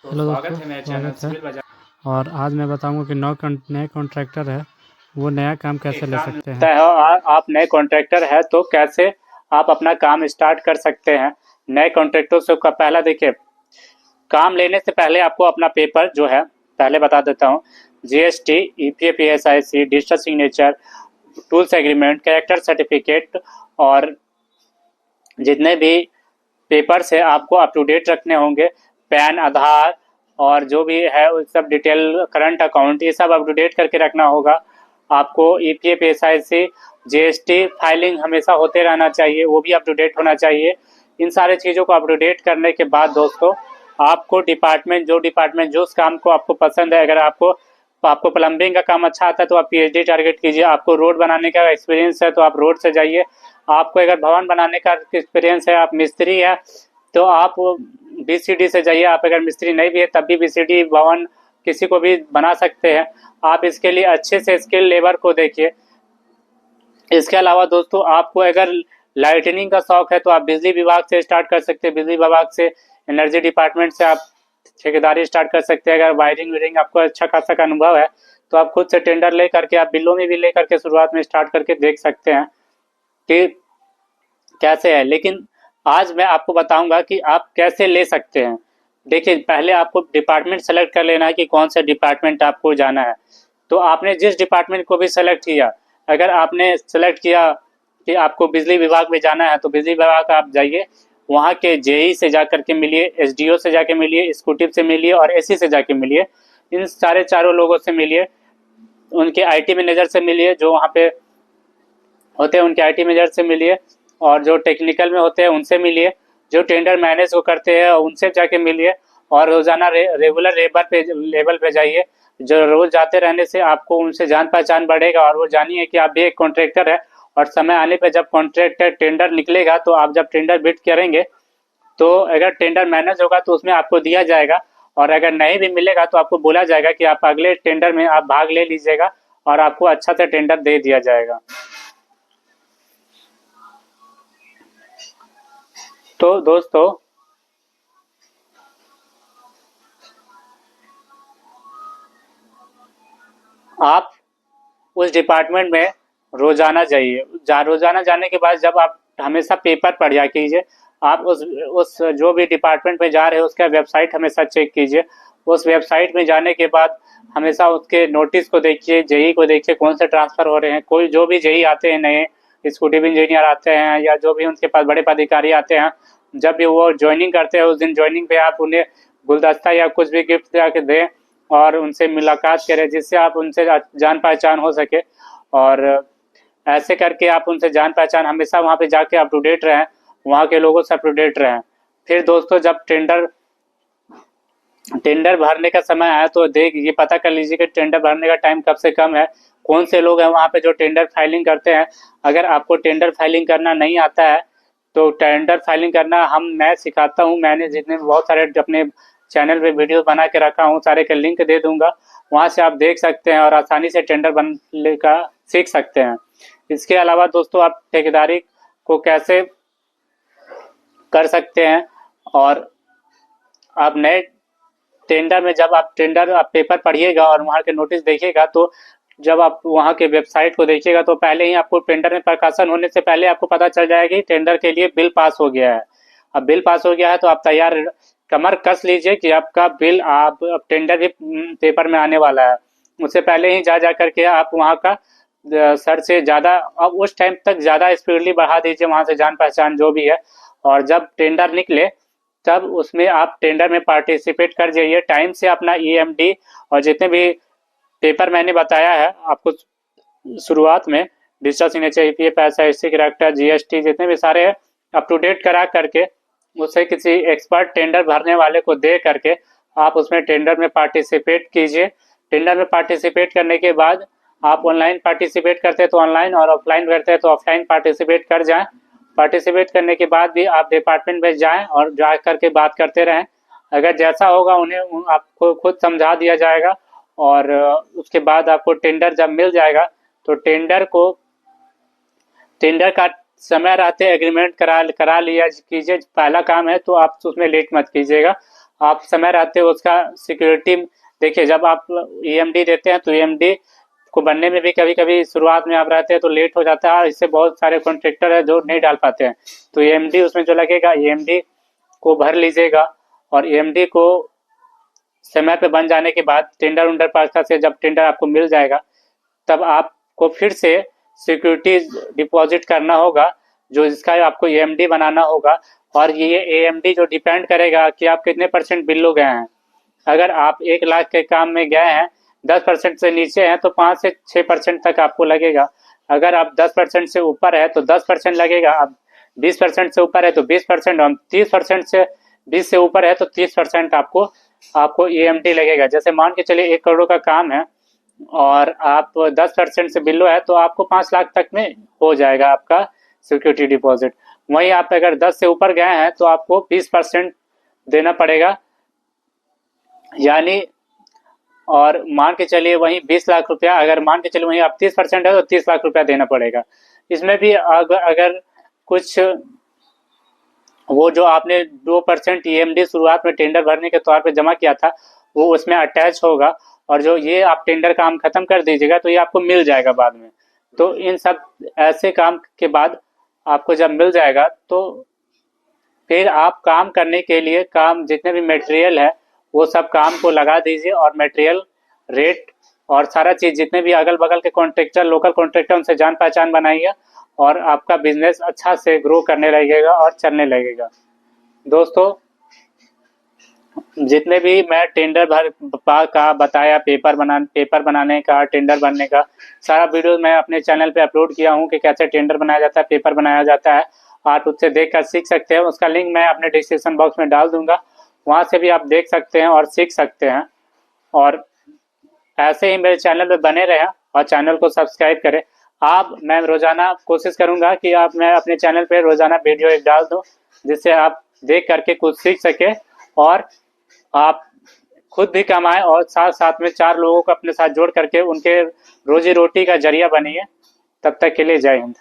तो हेलो स्वागत दोस्तों, है मेरे चैनल स्वागत है। सिविल बाजार। और आज मैं बताऊंगा कि नए कॉन्ट्रैक्टर है वो नया काम कैसे एक ले काम सकते मिलता हैं। है और आप नए कॉन्ट्रैक्टर है तो कैसे आप अपना काम स्टार्ट कर सकते हैं। नए कॉन्ट्रैक्टर से का पहला देखिए, काम लेने से पहले आपको अपना पेपर जो है पहले बता देता हूँ। GST, EPF, ESIC, digital signature, tools agreement, character certificate और जितने भी पेपर्स है आपको अप टू डेट रखने होंगे। पैन, आधार और जो भी है वो सब डिटेल, करंट अकाउंट, ये सब अप टू डेट करके रखना होगा आपको। ईपीएफ, एसआईसी, जीएसटी फाइलिंग हमेशा होते रहना चाहिए, वो भी अप टू डेट होना चाहिए। इन सारे चीज़ों को अप टू डेट करने के बाद दोस्तों, आपको डिपार्टमेंट जो उस काम को आपको पसंद है, अगर आपको प्लम्बिंग का काम अच्छा आता है तो आप पीएचडी टारगेट कीजिए। आपको रोड बनाने का एक्सपीरियंस है तो आप रोड से जाइए। आपको अगर भवन बनाने का एक्सपीरियंस है, आप मिस्त्री है तो आप बीसीडी से जाइए। आप अगर मिस्त्री नहीं भी है तब भी बीसीडी भवन किसी को भी बना सकते हैं। आप इसके लिए अच्छे से स्किल लेबर को देखिए। इसके अलावा दोस्तों, आपको अगर लाइटनिंग का शौक है तो आप बिजली विभाग से स्टार्ट कर सकते हैं। बिजली विभाग से, एनर्जी डिपार्टमेंट से आप ठेकेदारी स्टार्ट कर सकते हैं। अगर वायरिंग वीरिंग आपको अच्छा खासा का अनुभव है तो आप खुद से टेंडर ले करके, आप बिलों में भी ले करके शुरुआत में स्टार्ट करके देख सकते हैं कि कैसे है। लेकिन आज मैं आपको बताऊंगा कि आप कैसे ले सकते हैं। देखिए, पहले आपको डिपार्टमेंट सेलेक्ट कर लेना है कि कौन सा डिपार्टमेंट आपको जाना है। तो आपने जिस डिपार्टमेंट को भी सेलेक्ट किया, अगर आपने सेलेक्ट किया कि आपको बिजली विभाग में जाना है तो बिजली विभाग आप जाइए। वहाँ के जेई से जा करके मिलिए, एसडीओ से जाके मिलिए, एक्जीक्यूटिव से मिलिए और एसी से जाके मिलिए। इन सारे चारों लोगों से मिलिए। उनके आईटी मैनेजर से मिलिए, जो वहाँ पे होते हैं उनके आईटी मैनेजर से मिलिए। और जो टेक्निकल में होते हैं उनसे मिलिए। जो टेंडर मैनेज को करते हैं उनसे जाके मिलिए। और रोजाना रेगुलर लेवल पे जाइए। जो रोज जाते रहने से आपको उनसे जान पहचान बढ़ेगा और वो जानिए कि आप भी एक कॉन्ट्रैक्टर है। और समय आने पे जब कॉन्ट्रैक्टर टेंडर निकलेगा तो आप जब टेंडर बिड करेंगे तो अगर टेंडर मैनेज होगा तो उसमें आपको दिया जाएगा। और अगर नहीं भी मिलेगा तो आपको बोला जाएगा कि आप अगले टेंडर में आप भाग ले लीजिएगा और आपको अच्छा से टेंडर दे दिया जाएगा। तो दोस्तों, आप उस डिपार्टमेंट में रोजाना जाइए। रोजाना जाने के बाद जब आप हमेशा पेपर पढ़ जा कीजिए। आप उस जो भी डिपार्टमेंट में जा रहे हो उसका वेबसाइट हमेशा चेक कीजिए। उस वेबसाइट में जाने के बाद हमेशा उसके नोटिस को देखिए, जेई को देखिए कौन से ट्रांसफर हो रहे हैं। कोई जो भी जेई आते हैं नए, एग्जीक्यूटिव इंजीनियर आते हैं या जो भी उनके पास बड़े पदाधिकारी आते हैं, जब भी वो ज्वाइनिंग करते हैं उस दिन ज्वाइनिंग पे आप उन्हें गुलदस्ता या कुछ भी गिफ्ट जाके दें और उनसे मुलाकात करें, जिससे आप उनसे जान पहचान हो सके। और ऐसे करके आप उनसे जान पहचान हमेशा वहाँ पे जाके अप टू डेट रहें, वहाँ के लोगों से अप टू डेट रहें। फिर दोस्तों, जब टेंडर टेंडर भरने का समय आया तो देख ये पता कर लीजिए कि टेंडर भरने का टाइम कब से कम है। कौन से लोग हैं वहाँ पे जो टेंडर फाइलिंग करते हैं। अगर आपको टेंडर फाइलिंग करना नहीं आता है तो टेंडर फाइलिंग करना मैं सिखाता हूँ। मैंने जितने बहुत सारे अपने चैनल पे वीडियो बना के रखा हूँ, सारे का लिंक दे दूंगा। वहाँ से आप देख सकते हैं और आसानी से टेंडर बनने का सीख सकते हैं। इसके अलावा दोस्तों, आप ठेकेदारी को कैसे कर सकते हैं। और आप नए टेंडर में जब आप पेपर पढ़िएगा और वहाँ के नोटिस देखिएगा तो जब आप वहाँ के वेबसाइट को देखिएगा तो पहले ही आपको टेंडर में प्रकाशन होने से पहले आपको पता चल जाएगा कि टेंडर के लिए बिल पास हो गया है। अब बिल पास हो गया है तो आप तैयार कमर कस लीजिए कि आपका बिल आप अब टेंडर भी पेपर में आने वाला है। उससे पहले ही जा करके आप वहाँ का सर से ज़्यादा, अब उस टाइम तक ज़्यादा स्पीडली बढ़ा दीजिए वहाँ से जान पहचान जो भी है। और जब टेंडर निकले तब उसमें आप टेंडर में पार्टिसिपेट कर जाइए। टाइम से अपना ईएमडी और जितने भी पेपर मैंने बताया है आपको शुरुआत में, digital signature, EPF, SIC, character, GST, जितने भी सारे हैं अप टू डेट करा करके उसे किसी एक्सपर्ट टेंडर भरने वाले को दे करके आप उसमें टेंडर में पार्टिसिपेट कीजिए। टेंडर में पार्टिसिपेट करने के बाद आप ऑनलाइन पार्टिसिपेट करते हैं तो ऑनलाइन और ऑफलाइन करते हैं तो ऑफलाइन पार्टिसिपेट कर जाएं। पार्टिसिपेट करने के बाद भी आप डिपार्टमेंट में जाएं और जा करके बात करते रहें। अगर जैसा होगा उन्हें आपको खुद समझा दिया जाएगा। और उसके बाद आपको टेंडर जब मिल जाएगा तो टेंडर का समय रहते एग्रीमेंट करा करा लिया कीजिए। पहला काम है तो आप उसमें लेट मत कीजिएगा। आप समय रहते हो उसका सिक्योरिटी देखिए। जब आप ईएमडी देते हैं तो ईएमडी को बनने में भी कभी कभी शुरुआत में आप रहते हैं तो लेट हो जाता है, इससे बहुत सारे कॉन्ट्रैक्टर है जो नहीं डाल पाते हैं। तो ईएमडी उसमें जो लगेगा ईएमडी को भर लीजिएगा, और ईएमडी को समय पे बन जाने के बाद टेंडर उंडर पास से जब टेंडर आपको मिल जाएगा तब आपको फिर से सिक्योरिटी डिपॉजिट करना होगा, जो इसका आपको एएमडी बनाना होगा। और ये एएमडी जो डिपेंड करेगा कि आप कितने परसेंट बिलो गए हैं। अगर आप 1 लाख के काम में गए हैं 10% से नीचे हैं तो 5 से 6% तक आपको लगेगा। अगर आप 10% से ऊपर है तो 10% लगेगा, आप 20% से ऊपर है तो 20%, और 30% से 20 से ऊपर है तो 30% आपको ईएमडी लगेगा। जैसे मान के चलिए 1 करोड़ का काम है और आप 10% से बिलो है तो आपको 5 लाख तक में हो जाएगा आपका सिक्योरिटी डिपॉजिट। वहीं आप अगर 10 से ऊपर गए हैं तो आपको 20% देना पड़ेगा, यानी और मान के चलिए वहीं 20 लाख रुपया, अगर मान के चलिए वहीं आप 30% है तो 30 लाख रुपया देना पड़ेगा। इसमें भी अगर कुछ वो जो आपने 2% ईएमडी शुरुआत में टेंडर भरने के तौर पे जमा किया था वो उसमें अटैच होगा, और जो ये आप टेंडर काम खत्म कर दीजिएगा तो ये आपको मिल जाएगा बाद में। तो इन सब ऐसे काम के बाद आपको जब मिल जाएगा तो फिर आप काम करने के लिए काम जितने भी मटेरियल है वो सब काम को लगा दीजिए, और मटेरियल रेट और सारा चीज़ जितने भी अगल बगल के कॉन्ट्रैक्टर लोकल कॉन्ट्रैक्टर उनसे जान पहचान बनाइए, और आपका बिजनेस अच्छा से ग्रो करने लगेगा और चलने लगेगा। दोस्तों जितने भी मैं टेंडर भर का बताया, पेपर बनाने का, टेंडर भरने का सारा वीडियो मैं अपने चैनल पे अपलोड किया हूँ कि कैसे टेंडर बनाया जाता है, पेपर बनाया जाता है। आप उससे देख कर सीख सकते हैं, उसका लिंक मैं अपने डिस्क्रिप्शन बॉक्स में डाल दूंगा, वहाँ से भी आप देख सकते हैं और सीख सकते हैं। और ऐसे ही मेरे चैनल पे बने रहें और चैनल को सब्सक्राइब करें। मैं रोजाना कोशिश करूंगा कि मैं अपने चैनल पे रोजाना वीडियो एक डाल दूं, जिससे आप देख करके कुछ सीख सके और आप खुद भी कमाएं और साथ साथ में 4 लोगों को अपने साथ जोड़ करके उनके रोजी रोटी का जरिया बनिए। तब तक के लिए जय हिंद।